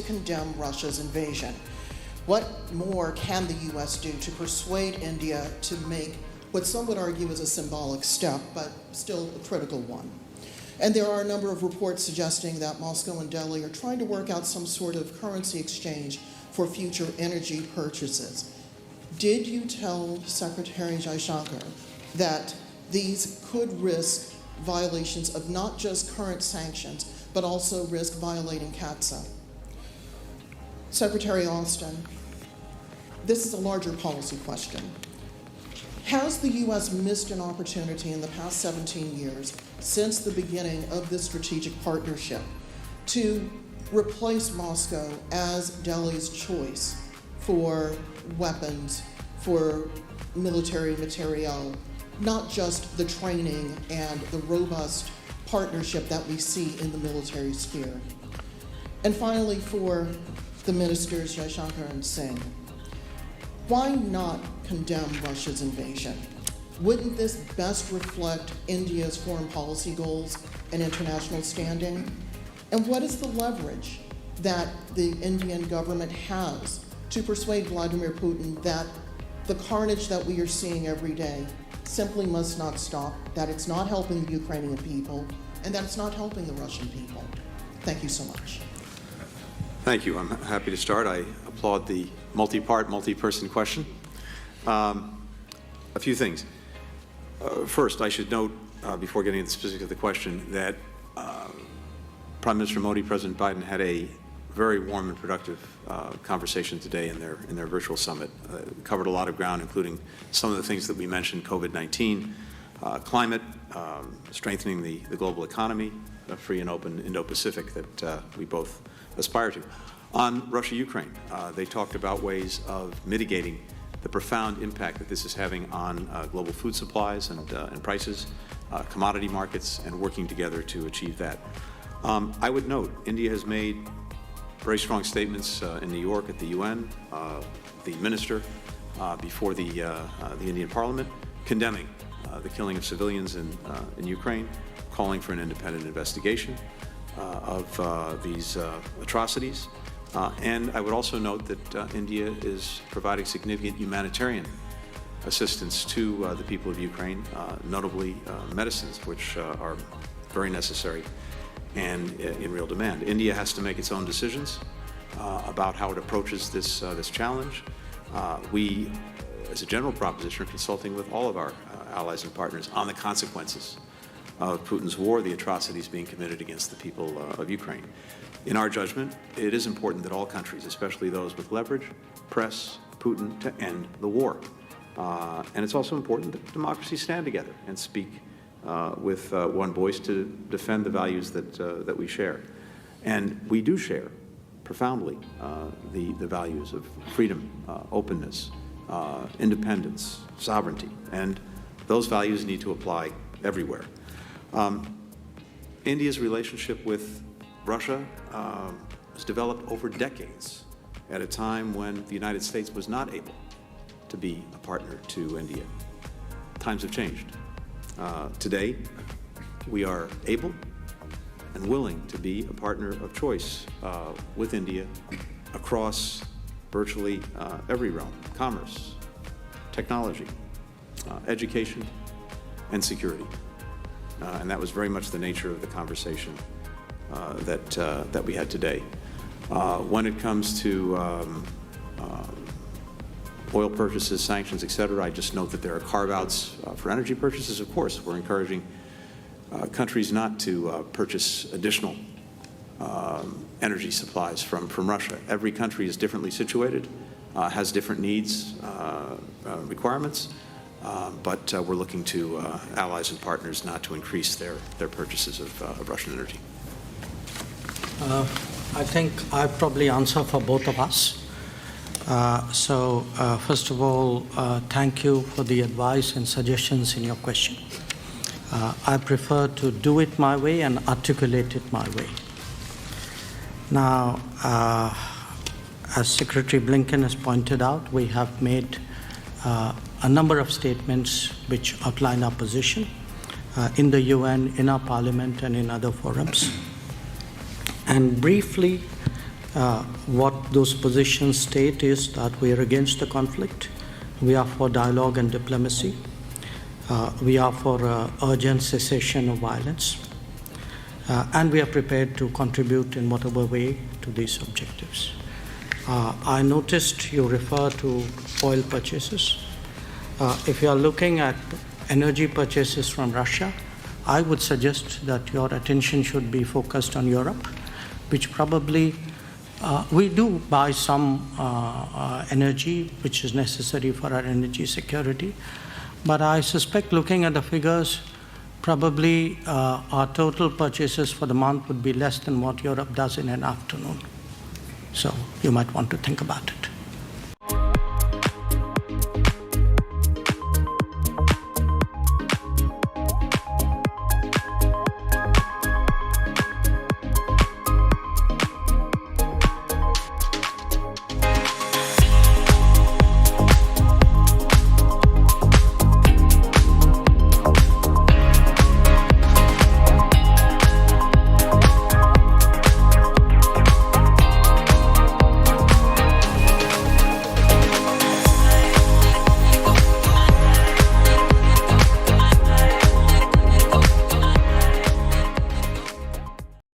condemn Russia's invasion. What more can the U.S. do to persuade India to make what some would argue is a symbolic step, but still a critical one? And there are a number of reports suggesting that Moscow and Delhi are trying to work out some sort of currency exchange for future energy purchases. Did you tell Secretary Jaishankar that these could risk violations of not just current sanctions, but also risk violating CAATSA? Secretary Austin, this is a larger policy question. Has the U.S. missed an opportunity in the past 17 years, since the beginning of this strategic partnership, to replace Moscow as Delhi's choice for weapons, for military materiel, not just the training and the robust partnership that we see in the military sphere? And finally, for the ministers Jaishankar and Singh, why not condemn Russia's invasion? Wouldn't this best reflect India's foreign policy goals and international standing? And what is the leverage that the Indian government has to persuade Vladimir Putin that the carnage that we are seeing every day simply must not stop, that it's not helping the Ukrainian people, and that it's not helping the Russian people? Thank you so much. Thank you. I'm happy to start. I applaud the multi-part, multi-person question. A few things. First, I should note, before getting into the specifics of the question, that Prime Minister Modi, President Biden had a very warm and productive conversation today in their virtual summit. Covered a lot of ground, including some of the things that we mentioned: COVID-19, climate, strengthening the global economy, a free and open Indo-Pacific that we both aspire to. On Russia-Ukraine, they talked about ways of mitigating the profound impact that this is having on global food supplies and prices, commodity markets, and working together to achieve that. I would note, India has made very strong statements in New York at the UN, the minister before the Indian Parliament, condemning the killing of civilians in Ukraine, calling for an independent investigation of these atrocities. And I would also note that India is providing significant humanitarian assistance to the people of Ukraine, notably medicines, which are very necessary and in real demand. India has to make its own decisions about how it approaches this challenge. We, as a general proposition, are consulting with all of our allies and partners on the consequences of Putin's war, the atrocities being committed against the people of Ukraine. In our judgment, it is important that all countries, especially those with leverage, press Putin to end the war. And it's also important that democracies stand together and speak with one voice to defend the values that we share. And we do share profoundly the values of freedom, openness, independence, sovereignty, and those values need to apply everywhere. India's relationship with Russia was developed over decades at a time when the United States was not able to be a partner to India. Times have changed. Today, we are able and willing to be a partner of choice with India across virtually every realm: commerce, technology, education, and security. And that was very much the nature of the conversation that we had today. When it comes to oil purchases, sanctions, et cetera, I just note that there are carve-outs for energy purchases. Of course, we're encouraging countries not to purchase additional energy supplies from Russia. Every country is differently situated, has different needs, requirements, but we're looking to allies and partners not to increase their purchases of Russian energy. I think I probably answer for both of us. First of all, thank you for the advice and suggestions in your question. I prefer to do it my way and articulate it my way. Now, as Secretary Blinken has pointed out, we have made a number of statements which outline our position in the UN, in our parliament, and in other forums. And briefly, What those positions state is that we are against the conflict, we are for dialogue and diplomacy, we are for urgent cessation of violence, and we are prepared to contribute in whatever way to these objectives. I noticed you refer to oil purchases. If you are looking at energy purchases from Russia, I would suggest that your attention should be focused on Europe, which probably we do buy some energy which is necessary for our energy security, but I suspect, looking at the figures, probably our total purchases for the month would be less than what Europe does in an afternoon. So you might want to think about it.